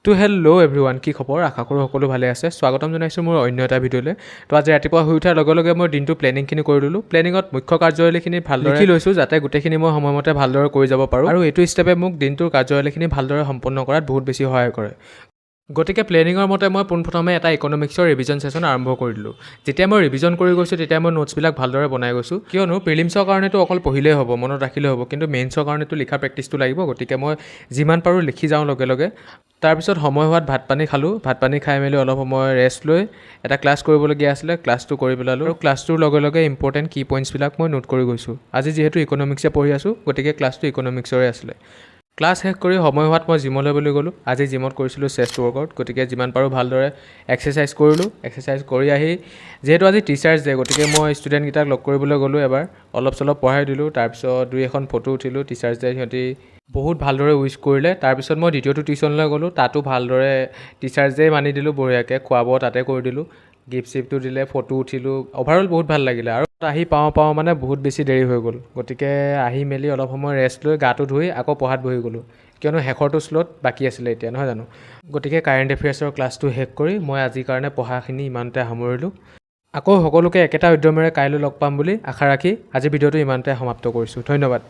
তো hello' everyone, কি খবৰ? আশা কৰোঁ সকলো ভালে আছে। স্বাগতম জনাইছোঁ মোৰ অন্য এটা ভিডিঅ'লৈ। তো আজি ৰাতিপুৱা শুই উঠাৰ লগে লগে মই দিনটো প্লেনিংখিনি কৰি ল'লোঁ। প্লেনিঙত মুখ্য কাৰ্যাৱলীখিনি ভালদৰে লিখি লৈছোঁ, যাতে গোটেইখিনি মই সময়মতে ভালদৰে কৰি যাব পাৰোঁ। আৰু এইটো ষ্টেপে মোক দিনটোৰ কাৰ্যাৱলীখিনি ভালদৰে সম্পন্ন কৰাত বহুত বেছি সহায় কৰে। গতিকে প্লেনিঙৰ মতে মই পোনপ্ৰথমে এটা ইকনমিক্সৰ ৰিভিজন ছেশ্যন আৰম্ভ কৰি দিলোঁ। যেতিয়া মই ৰিভিজন কৰি গৈছোঁ তেতিয়া মই নোটছবিলাক ভালদৰে বনাই গৈছোঁ, কিয়নো প্ৰিলিমছৰ কাৰণেতো অকল পঢ়িলেই হ'ব, মনত ৰাখিলেই হ'ব, কিন্তু মেইনছৰ কাৰণেতো লিখা প্ৰেক্টিচটো লাগিব। গতিকে মই যিমান পাৰোঁ লিখি যাওঁ লগে লগে। তাৰপিছত সময় হোৱাত ভাত পানী খালোঁ। ভাত পানী খাই মেলি অলপ সময় ৰেষ্ট লৈ এটা ক্লাছ কৰিবলগীয়া আছিলে, ক্লাছটো কৰি পেলালোঁ। আৰু ক্লাছটোৰ লগে লগে ইম্পৰ্টেণ্ট কি পইণ্টছবিলাক মই নোট কৰি গৈছোঁ। আজি যিহেতু ইকনমিক্সে পঢ়ি আছোঁ, গতিকে ক্লাছটো ইকনমিক্সৰে আছিলে। ক্লাছ শেষ কৰি সময় হোৱাত মই জিমলৈ বুলি গ'লোঁ। আজি জিমত কৰিছিলোঁ চেষ্ট ৱৰ্কআউট, গতিকে যিমান পাৰোঁ ভালদৰে এক্সাৰচাইজ কৰিলোঁ। এক্সাৰচাইজ কৰি আহি যিহেতু আজি টিচাৰ্ছ ডে, গতিকে মই ষ্টুডেণ্টকেইটাক লগ কৰিবলৈ গ'লোঁ এবাৰ। অলপ চলপ পঢ়াই দিলোঁ, তাৰপিছত দুই এখন ফটো উঠিলোঁ। টিচাৰ্ছ ডে সিহঁতি বহুত ভালদৰে উইচ কৰিলে। তাৰপিছত মই দ্বিতীয়টো টিউশ্যনলৈ গ'লোঁ, তাতো ভালদৰে টিচাৰ্ছ ডে মানি দিলোঁ বঢ়িয়াকৈ। খোৱা বোৱা তাতে কৰি দিলোঁ, গিফ্ট চিফ্টটো দিলে, ফটো উঠিলোঁ। অভাৰঅল বহুত ভাল লাগিলে। আৰু আহি পাওঁ মানে বহুত বেছি দেৰি হৈ গ'ল। গতিকে আহি মেলি অলপ সময় ৰেষ্ট লৈ গাটো ধুই আকৌ পঢ়াত বহি গ'লোঁ, কিয়নো শেষৰটো শ্লট বাকী আছিলে এতিয়া, নহয় জানো? গতিকে কাৰেণ্ট এফেয়াৰ্ছৰ ক্লাছটো শেষ কৰি মই আজিৰ কাৰণে পঢ়াখিনি ইমানতে সামৰিলোঁ। আকৌ সকলোকে একেটা উদ্যমেৰে কাইলৈ লগ পাম বুলি আশা ৰাখি আজি ভিডিঅ'টো ইমানতে সমাপ্ত কৰিছোঁ। ধন্যবাদ।